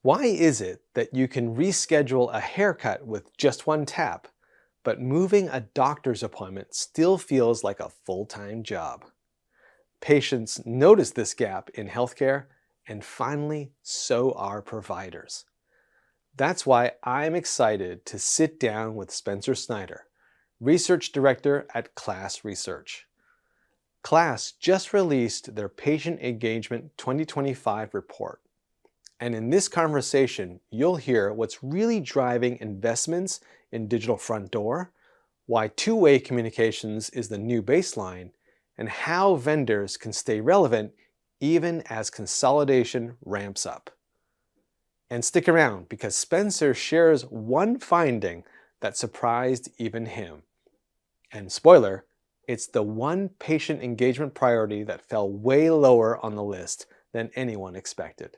Why is it that you can reschedule a haircut with just one tap, but moving a doctor's appointment still feels like a full-time job? Patients notice this gap in healthcare, and finally, so are providers. That's why I'm excited to sit down with Spencer Snyder, Research Director at KLAS Research. KLAS just released their Patient Engagement 2025 report. And in this conversation, you'll hear what's really driving investments in digital front door, why two-way communications is the new baseline, and how vendors can stay relevant even as consolidation ramps up. And stick around because Spencer shares one finding that surprised even him. And spoiler, it's the one patient engagement priority that fell way lower on the list than anyone expected.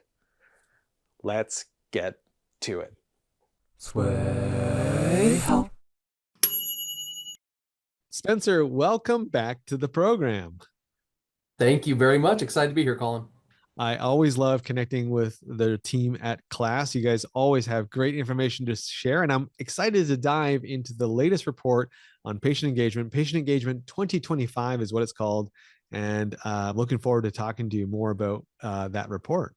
Let's get to it. Sway help. Spencer, welcome back to the program. Thank you very much. Excited to be here, Colin. I always love connecting with the team at KLAS. You guys always have great information to share, and I'm excited to dive into the latest report on patient engagement. Patient Engagement 2025 is what it's called, and looking forward to talking to you more about that report.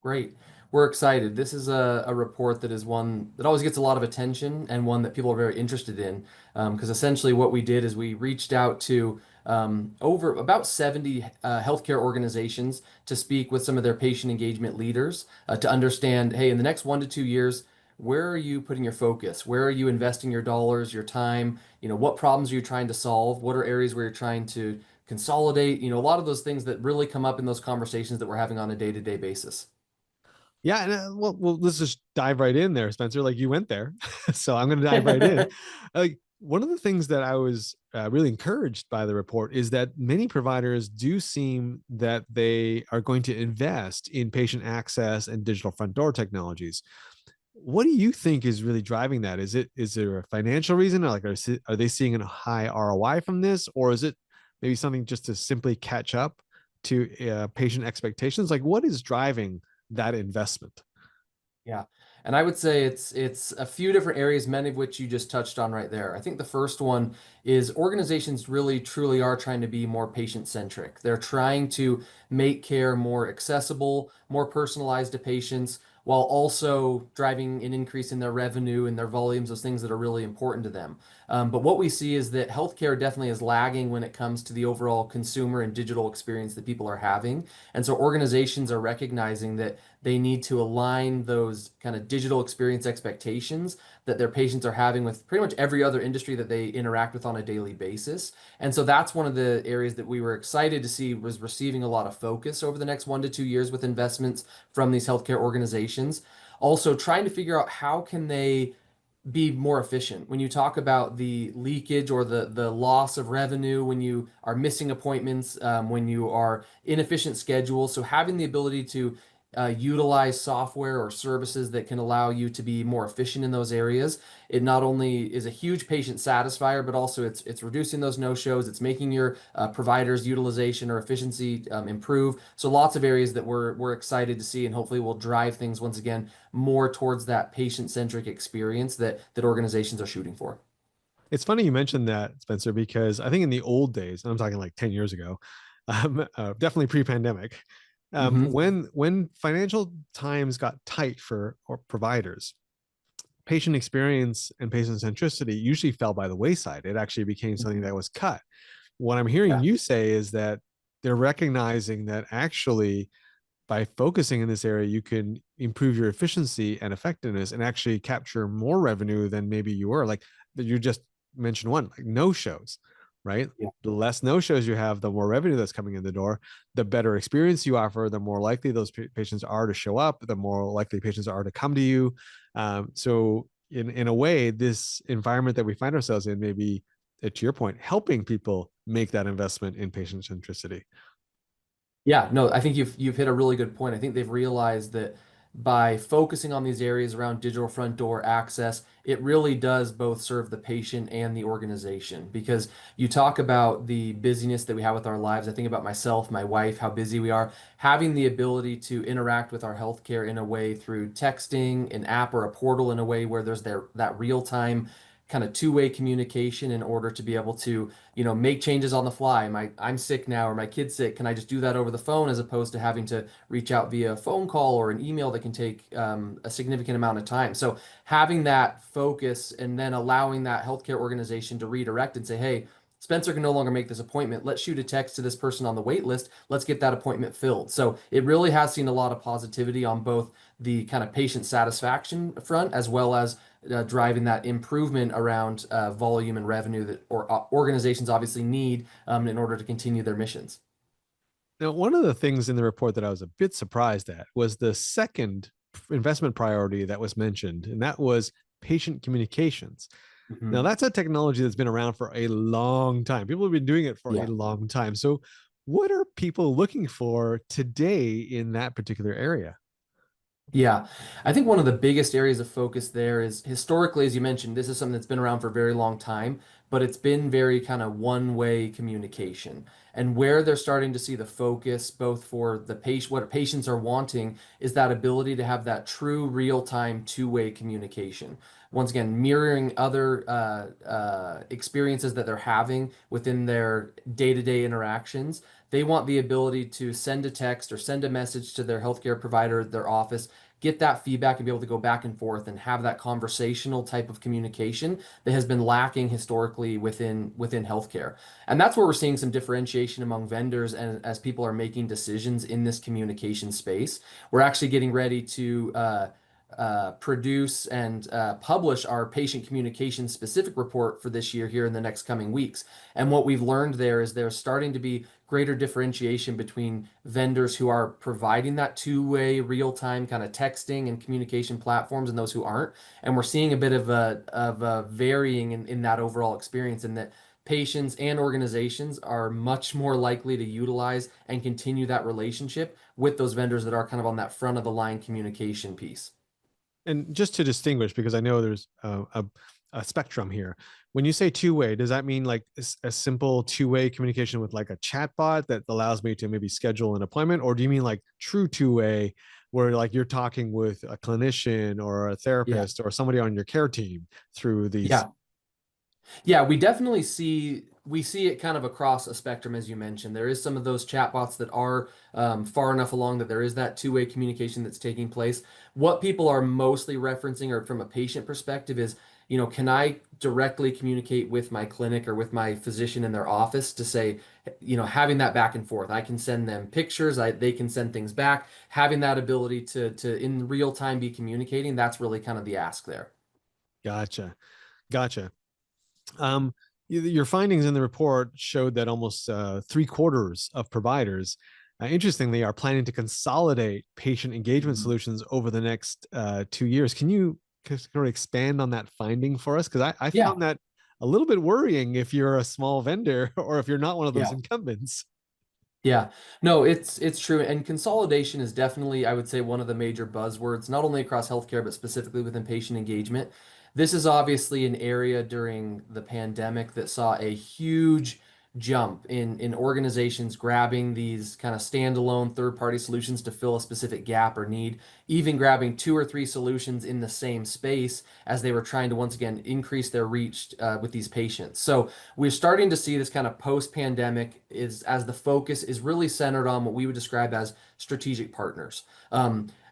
Great. We're excited. This is a report that is one that always gets a lot of attention and one that people are very interested in. Because essentially what we did is we reached out to over about 70 healthcare organizations to speak with some of their patient engagement leaders to understand, hey, in the next 1 to 2 years, where are you putting your focus? Where are you investing your dollars, your time? What problems are you trying to solve? What are areas where you're trying to consolidate? A lot of those things that really come up in those conversations that we're having on a day-to-day basis. Yeah, and well, let's just dive right in there, Spencer. Like you went there, so I'm going to dive right in. Like one of the things that I was really encouraged by the report is that many providers do seem that they are going to invest in patient access and digital front door technologies. What do you think is really driving that? Is there a financial reason, or like are they seeing a high ROI from this, or is it maybe something just to simply catch up to patient expectations? Like what is driving that investment? Yeah. And I would say it's a few different areas, many of which you just touched on right there. I think the first one is organizations really truly are trying to be more patient centric. They're trying to make care more accessible, more personalized to patients, while also driving an increase in their revenue and their volumes, those things that are really important to them. But what we see is that healthcare definitely is lagging when it comes to the overall consumer and digital experience that people are having. And so organizations are recognizing that they need to align those kind of digital experience expectations that their patients are having with pretty much every other industry that they interact with on a daily basis. And so that's one of the areas that we were excited to see was receiving a lot of focus over the next 1 to 2 years with investments from these healthcare organizations. Also trying to figure out how can they be more efficient. When you talk about the leakage or the loss of revenue, when you are missing appointments, when you are inefficient schedules, so having the ability to utilize software or services that can allow you to be more efficient in those areas. It not only is a huge patient satisfier, but also it's reducing those no-shows. It's making your providers' utilization or efficiency improve. So lots of areas that we're excited to see, and hopefully will drive things once again more towards that patient-centric experience that organizations are shooting for. It's funny you mentioned that, Spencer, because I think in the old days, and I'm talking like 10 years ago, definitely pre-pandemic, Hmm. when financial times got tight for providers, patient experience and patient centricity usually fell by the wayside. It actually became something that was cut. What I'm hearing Yeah. you say is that they're recognizing that actually by focusing in this area, you can improve your efficiency and effectiveness and actually capture more revenue than maybe you were. Like you just mentioned one, like no shows, right? Yeah. The less no shows you have, the more revenue that's coming in the door, the better experience you offer, the more likely those patients are to show up, the more likely patients are to come to you. So in a way, this environment that we find ourselves in may be, to your point, helping people make that investment in patient centricity. Yeah, no, I think you've hit a really good point. I think they've realized that by focusing on these areas around digital front door access, it really does both serve the patient and the organization. Because you talk about the busyness that we have with our lives. I think about myself, my wife, how busy we are. Having the ability to interact with our healthcare in a way through texting, an app, or a portal in a way where there's that real-time kind of two-way communication in order to be able to, make changes on the fly. I'm sick now, or my kid's sick. Can I just do that over the phone as opposed to having to reach out via phone call or an email that can take a significant amount of time? So having that focus and then allowing that healthcare organization to redirect and say, hey, Spencer can no longer make this appointment. Let's shoot a text to this person on the wait list. Let's get that appointment filled. So it really has seen a lot of positivity on both the kind of patient satisfaction front as well as driving that improvement around volume and revenue that organizations obviously need in order to continue their missions. Now, one of the things in the report that I was a bit surprised at was the second investment priority that was mentioned, and that was patient communications. Now, Mhm. that's a technology that's been around for a long time. People have been doing it for a Yeah. long time. So, what are people looking for today in that particular area? Yeah, I think one of the biggest areas of focus there is historically, as you mentioned, this is something that's been around for a very long time, but it's been very kind of one-way communication. And where they're starting to see the focus, both for the patient, what patients are wanting, is that ability to have that true real-time two-way communication. Once again, mirroring other experiences that they're having within their day-to-day interactions. They want the ability to send a text or send a message to their healthcare provider, their office, get that feedback and be able to go back and forth and have that conversational type of communication that has been lacking historically within healthcare. And that's where we're seeing some differentiation among vendors and as people are making decisions in this communication space. We're actually getting ready to produce and publish our patient communication specific report for this year here in the next coming weeks. And what we've learned there is there's starting to be greater differentiation between vendors who are providing that two-way real-time kind of texting and communication platforms and those who aren't. And we're seeing a bit of a varying in that overall experience, and that patients and organizations are much more likely to utilize and continue that relationship with those vendors that are kind of on that front of the line communication piece. And just to distinguish, because I know there's a spectrum here. When you say two-way, does that mean like a simple two-way communication with like a chat bot that allows me to maybe schedule an appointment? Or do you mean like true two-way where like you're talking with a clinician or a Yeah. therapist or somebody on your care team through these? Yeah. Yeah, we definitely see it kind of across a spectrum, as you mentioned. There is some of those chatbots that are far enough along that there is that two-way communication that's taking place. What people are mostly referencing, or from a patient perspective, is, can I directly communicate with my clinic or with my physician in their office to say, having that back and forth. I can send them pictures, they can send things back. Having that ability to in real time be communicating, that's really kind of the ask there. Gotcha. Gotcha. Um, your findings in the report showed that almost three-quarters of providers, interestingly, are planning to consolidate patient engagement Mhm. solutions over the next 2 years. Can you sort of expand on that finding for us? Because I Yeah, found that a little bit worrying if you're a small vendor or if you're not one of those yeah. incumbents. Yeah, no, it's true. And consolidation is definitely, I would say, one of the major buzzwords, not only across healthcare, but specifically within patient engagement. This is obviously an area during the pandemic that saw a huge jump in organizations grabbing these kind of standalone third-party solutions to fill a specific gap or need, even grabbing two or three solutions in the same space as they were trying to once again increase their reach with these patients. So we're starting to see this kind of post-pandemic is as the focus is really centered on what we would describe as strategic partners.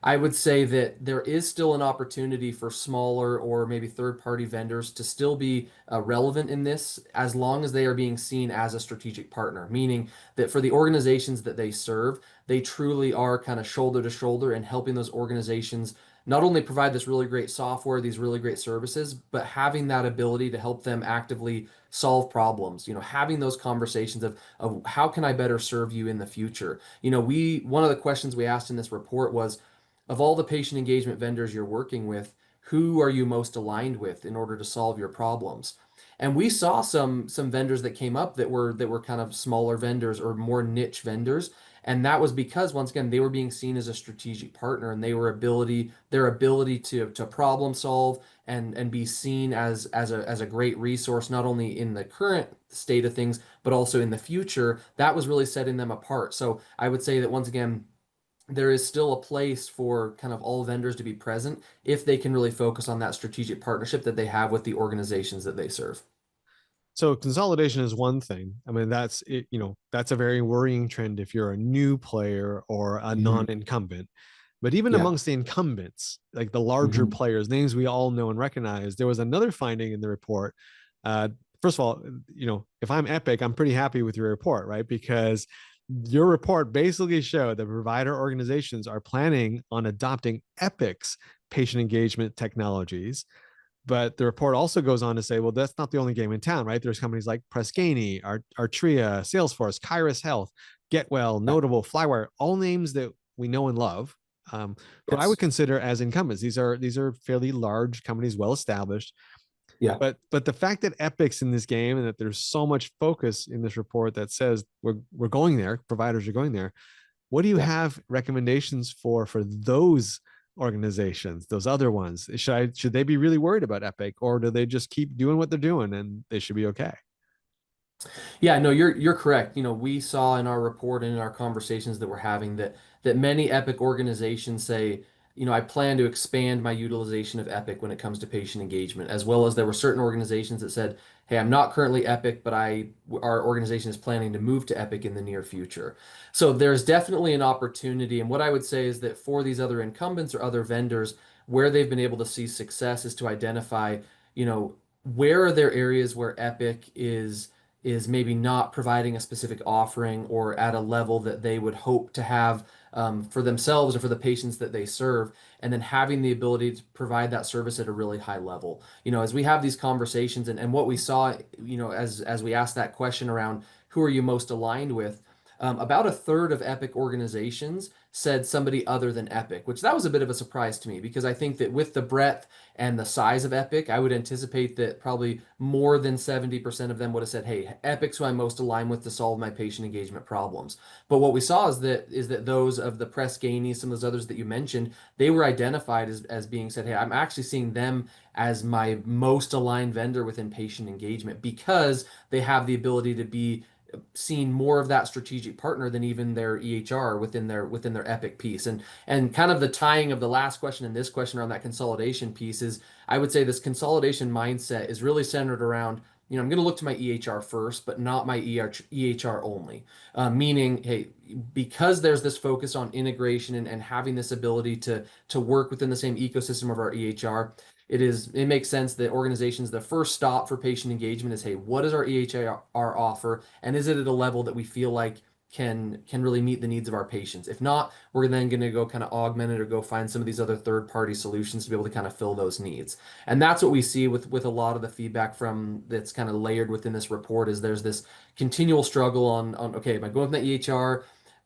I would say that there is still an opportunity for smaller or maybe third-party vendors to still be relevant in this as long as they are being seen as a strategic partner, meaning that for the organizations that they serve, they truly are kind of shoulder to shoulder and helping those organizations not only provide this really great software, these really great services, but having that ability to help them actively solve problems, having those conversations of how can I better serve you in the future. One of the questions we asked in this report was, of all the patient engagement vendors you're working with, who are you most aligned with in order to solve your problems? And we saw some vendors that came up that were kind of smaller vendors or more niche vendors. And that was because, once again, they were being seen as a strategic partner, and their ability to problem solve and be seen as a great resource, not only in the current state of things, but also in the future, that was really setting them apart. So I would say that, once again, there is still a place for kind of all vendors to be present if they can really focus on that strategic partnership that they have with the organizations that they serve. So consolidation is one thing. I mean, that's it, that's a very worrying trend if you're a new player or a Mhm. non-incumbent. But even Yeah. amongst the incumbents, like the larger Mhm. players, names we all know and recognize, there was another finding in the report. Uh, First of all, if I'm Epic, I'm pretty happy with your report, right? Because your report basically showed that provider organizations are planning on adopting Epic's patient engagement technologies. But the report also goes on to say, well, that's not the only game in town, right? There's companies like Press Ganey, Artria, Salesforce, Kairos Health, Getwell, Yeah. Notable, Flywire, all names that we know and love, who I would Yes. consider as incumbents. These are fairly large companies, well established. Yeah. But the fact that Epic's in this game and that there's so much focus in this report that says we're going there, providers are going there. What do you Yeah. have recommendations for those organizations, those other ones? Should they be really worried about Epic, or do they just keep doing what they're doing and they should be okay? Yeah, no, you're correct. We saw in our report and in our conversations that we're having that many Epic organizations say, I plan to expand my utilization of Epic when it comes to patient engagement, as well as there were certain organizations that said, hey, I'm not currently Epic, but our organization is planning to move to Epic in the near future. So there's definitely an opportunity. And what I would say is that for these other incumbents or other vendors, where they've been able to see success is to identify, where are there areas where Epic is maybe not providing a specific offering or at a level that they would hope to have for themselves or for the patients that they serve, and then having the ability to provide that service at a really high level. As we have these conversations and what we saw, as we asked that question around who are you most aligned with, about a third of Epic organizations said somebody other than Epic, which that was a bit of a surprise to me because I think that with the breadth and the size of Epic, I would anticipate that probably more than 70% of them would have said, "Hey, Epic's who I'm most aligned with to solve my patient engagement problems." But what we saw is that those of the Press Ganey, some of those others that you mentioned, they were identified as being said, "Hey, I'm actually seeing them as my most aligned vendor within patient engagement because they have the ability to be seen more of that strategic partner than even their EHR within their Epic piece." And kind of the tying of the last question and this question around that consolidation piece is, I would say this consolidation mindset is really centered around, I'm going to look to my EHR first, but not my EHR only. Meaning, hey, because there's this focus on integration and having this ability to work within the same ecosystem of our EHR, it makes sense that organizations, the first stop for patient engagement is, hey, what does our EHR offer, and is it at a level that we feel like can really meet the needs of our patients? If not, we're then going to go kind of augment it or go find some of these other third-party solutions to be able to kind of fill those needs. And that's what we see with a lot of the feedback from that's kind of layered within this report is there's this continual struggle on okay, am I going with that EHR?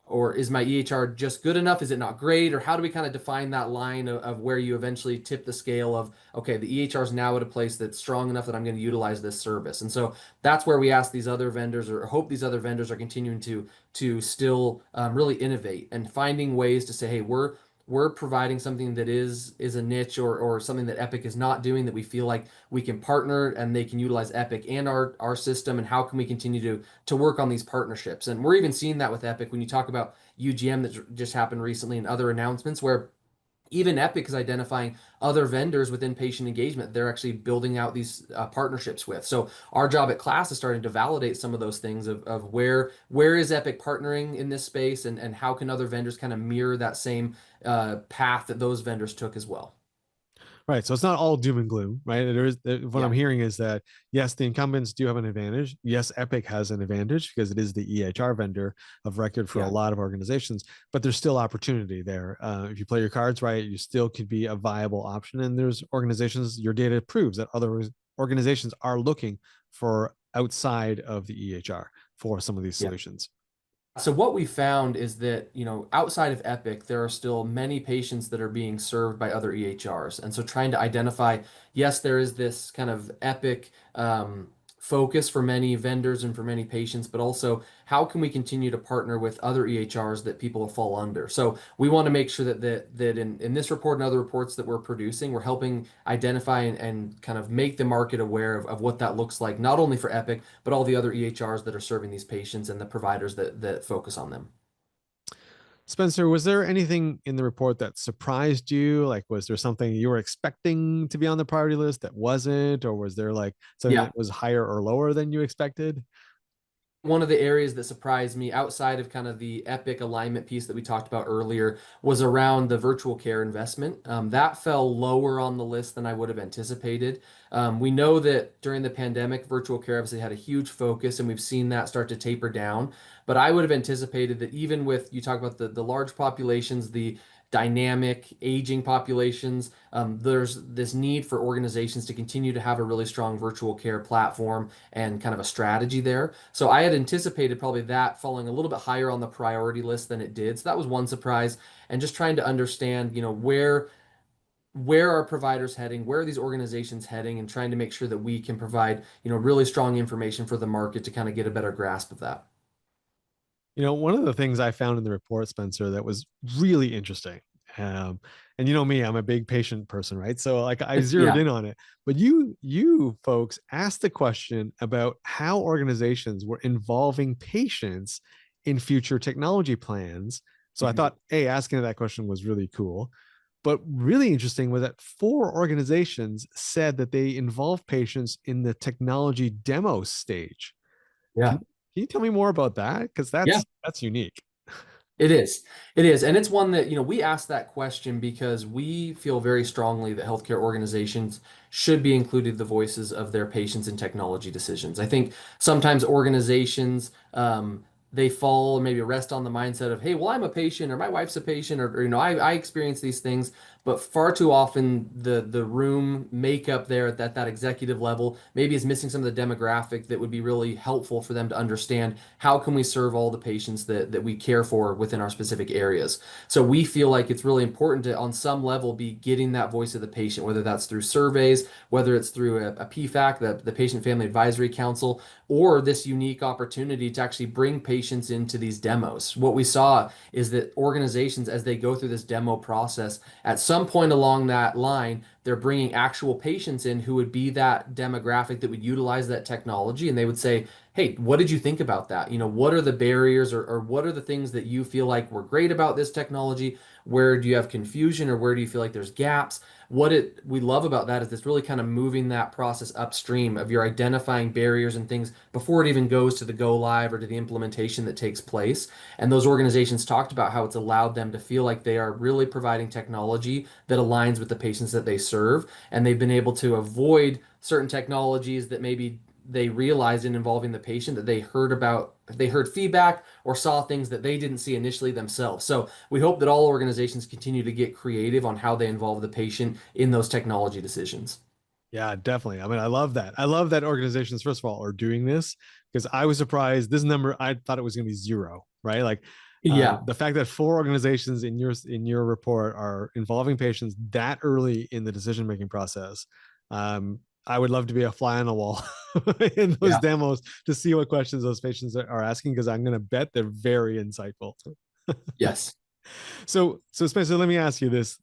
Or is my EHR just good enough? Is it not great? Or how do we kind of define that line of where you eventually tip the scale of, okay, the EHR is now at a place that's strong enough that I'm going to utilize this service. And so that's where we ask these other vendors, or hope these other vendors are continuing to still really innovate and finding ways to say, hey, we're providing something that is a niche or something that Epic is not doing, that we feel like we can partner and they can utilize Epic and our system, and how can we continue to work on these partnerships. And we're even seeing that with Epic when you talk about UGM that just happened recently and other announcements where even Epic is identifying other vendors within patient engagement they're actually building out these partnerships with. So our job at KLAS is starting to validate some of those things of where is Epic partnering in this space, and how can other vendors kind of mirror that same path that those vendors took as well. Right. So it's not all doom and gloom, right? What I'm Yeah, hearing is that yes, the incumbents do have an advantage. Yes, Epic has an advantage because it is the EHR vendor of record for a yeah, lot of organizations, but there's still opportunity there. If you play your cards right, you still could be a viable option. And there's organizations, your data proves that other organizations are looking for outside of the EHR for some of these yeah. solutions. So what we found is that, outside of Epic, there are still many patients that are being served by other EHRs. And so trying to identify, yes, there is this kind of Epic focus for many vendors and for many patients, but also how can we continue to partner with other EHRs that people fall under. So we want to make sure that in this report and other reports that we're producing, we're helping identify and kind of make the market aware of what that looks like, not only for Epic, but all the other EHRs that are serving these patients and the providers that focus on them. Spencer, was there anything in the report that surprised you? Like, was there something you were expecting to be on the priority list that wasn't, or was there like something Yeah. that was higher or lower than you expected? One of the areas that surprised me outside of kind of the Epic alignment piece that we talked about earlier was around the virtual care investment. That fell lower on the list than I would have anticipated. We know that during the pandemic, virtual care obviously had a huge focus, and we've seen that start to taper down. But I would have anticipated that even with, you talk about the large populations, the dynamic aging populations, there's this need for organizations to continue to have a really strong virtual care platform and kind of a strategy there. So I had anticipated probably that falling a little bit higher on the priority list than it did. So that was one surprise. And just trying to understand, where are providers heading, where are these organizations heading, and trying to make sure that we can provide, really strong information for the market to kind of get a better grasp of that. One of the things I found in the report, Spencer, that was really interesting. Um, and you know me, I'm a big patient person, right? So like I zeroed Yeah. in on it. But you folks asked the question about how organizations were involving patients in future technology plans. So I Mhm. thought, hey, asking that question was really cool. But really interesting was that 4 organizations said that they involve patients in the technology demo stage. Can, Yeah. can you tell me more about that? Because Yeah. that's unique. It is. It is. And it's one that, we ask that question because we feel very strongly that healthcare organizations should be included the voices of their patients in technology decisions. I think sometimes organizations, they fall, maybe rest on the mindset of, hey, well, I'm a patient or my wife's a patient or I experience these things. But far too often the room makeup there at that executive level maybe is missing some of the demographic that would be really helpful for them to understand how can we serve all the patients that we care for within our specific areas. So we feel like it's really important to, on some level, be getting that voice of the patient, whether that's through surveys, whether it's through a PFAC, the Patient Family Advisory Council, or this unique opportunity to actually bring patients into these demos. What we saw is that organizations, as they go through this demo process, at some point along that line, they're bringing actual patients in who would be that demographic that would utilize that technology, and they would say, hey, what did you think about that? What are the barriers or what are the things that you feel like were great about this technology? Where do you have confusion or where do you feel like there's gaps? What we love about that is it's really kind of moving that process upstream of your identifying barriers and things before it even goes to the go live or to the implementation that takes place. And those organizations talked about how it's allowed them to feel like they are really providing technology that aligns with the patients that they serve. And they've been able to avoid certain technologies that maybe they realized in involving the patient that they heard feedback or saw things that they didn't see initially themselves. So we hope that all organizations continue to get creative on how they involve the patient in those technology decisions. Yeah, definitely. I mean, I love that. I love that organizations, first of all, are doing this because I was surprised. This number, I thought it was going to be 0, right? Like Yeah. the fact that 4 organizations in your report are involving patients that early in the decision making process. I would love to be a fly on the wall in those Yeah. demos to see what questions those patients are asking because I'm going to bet they're very insightful. Yes. So Spencer, let me ask you this: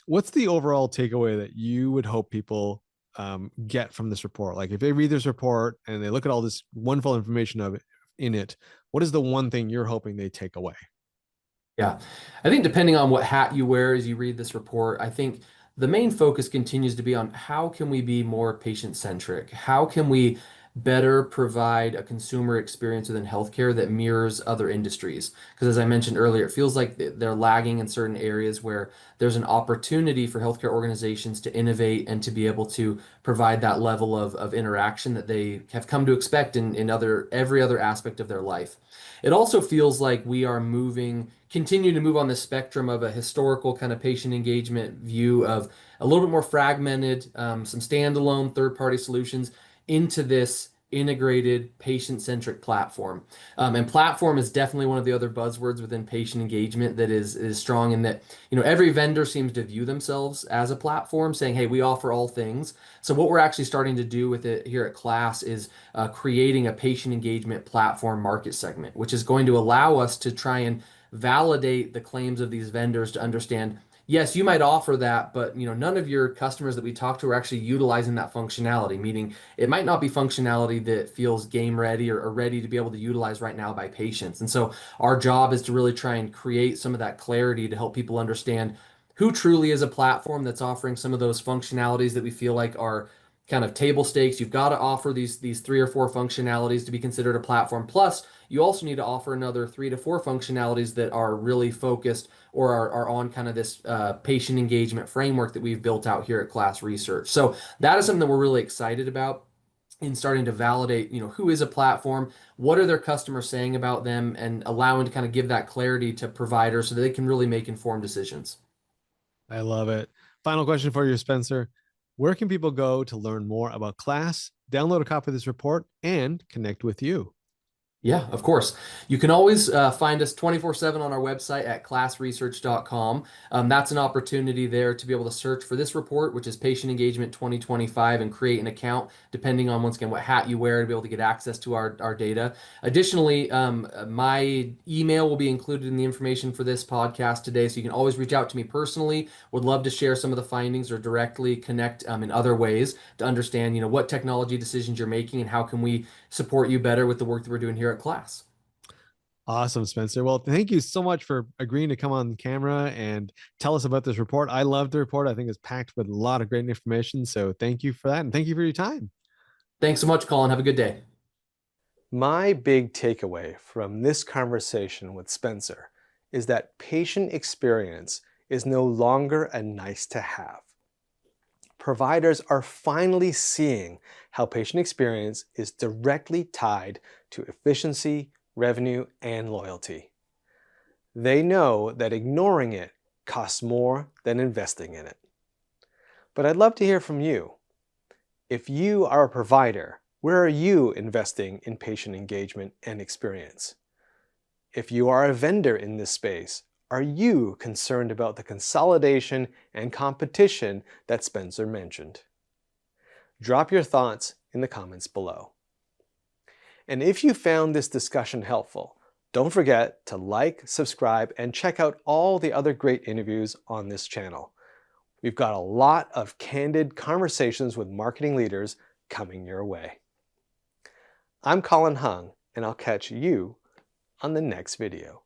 what's the overall takeaway that you would hope people get from this report? Like, if they read this report and they look at all this wonderful information of it in it, what is the one thing you're hoping they take away? Yeah. I think depending on what hat you wear as you read this report, I think the main focus continues to be on how can we be more patient centric? How can we better provide a consumer experience within healthcare that mirrors other industries? Because as I mentioned earlier, it feels like they're lagging in certain areas where there's an opportunity for healthcare organizations to innovate and to be able to provide that level of interaction that they have come to expect in every other aspect of their life. It also feels like we are continue to move on the spectrum of a historical kind of patient engagement view of a little bit more fragmented, some standalone third-party solutions into this integrated, patient-centric platform. And platform is definitely one of the other buzzwords within patient engagement that is strong in that, every vendor seems to view themselves as a platform, saying, hey, we offer all things. So what we're actually starting to do with it here at KLAS is creating a patient engagement platform market segment, which is going to allow us to try and validate the claims of these vendors to understand, yes, you might offer that, but none of your customers that we talk to are actually utilizing that functionality, meaning it might not be functionality that feels game ready or ready to be able to utilize right now by patients. And so our job is to really try and create some of that clarity to help people understand who truly is a platform that's offering some of those functionalities that we feel like are kind of table stakes. You've got to offer these 3 or 4 functionalities to be considered a platform. Plus, you also need to offer another 3 to 4 functionalities that are really focused or are on kind of this patient engagement framework that we've built out here at KLAS Research. So that is something that we're really excited about in starting to validate, who is a platform, what are their customers saying about them, and allowing to kind of give that clarity to providers so that they can really make informed decisions. I love it. Final question for you, Spencer. Where can people go to learn more about KLAS, download a copy of this report, and connect with you? Yeah, of course. You can always find us 24/7 on our website at classresearch.com. That's an opportunity there to be able to search for this report, which is Patient Engagement 2025, and create an account depending on, once again, what hat you wear to be able to get access to our data. Additionally, my email will be included in the information for this podcast today, so you can always reach out to me personally. Would love to share some of the findings or directly connect in other ways to understand, what technology decisions you're making and how can we support you better with the work that we're doing here at KLAS. Awesome, Spencer. Well, thank you so much for agreeing to come on camera and tell us about this report. I love the report. I think it's packed with a lot of great information. So thank you for that. And thank you for your time. Thanks so much, Colin. Have a good day. My big takeaway from this conversation with Spencer is that patient experience is no longer a nice to have. Providers are finally seeing how patient experience is directly tied to efficiency, revenue, and loyalty. They know that ignoring it costs more than investing in it. But I'd love to hear from you. If you are a provider, where are you investing in patient engagement and experience? If you are a vendor in this space, are you concerned about the consolidation and competition that Spencer mentioned? Drop your thoughts in the comments below. And if you found this discussion helpful, don't forget to like, subscribe, and check out all the other great interviews on this channel. We've got a lot of candid conversations with marketing leaders coming your way. I'm Colin Hung, and I'll catch you on the next video.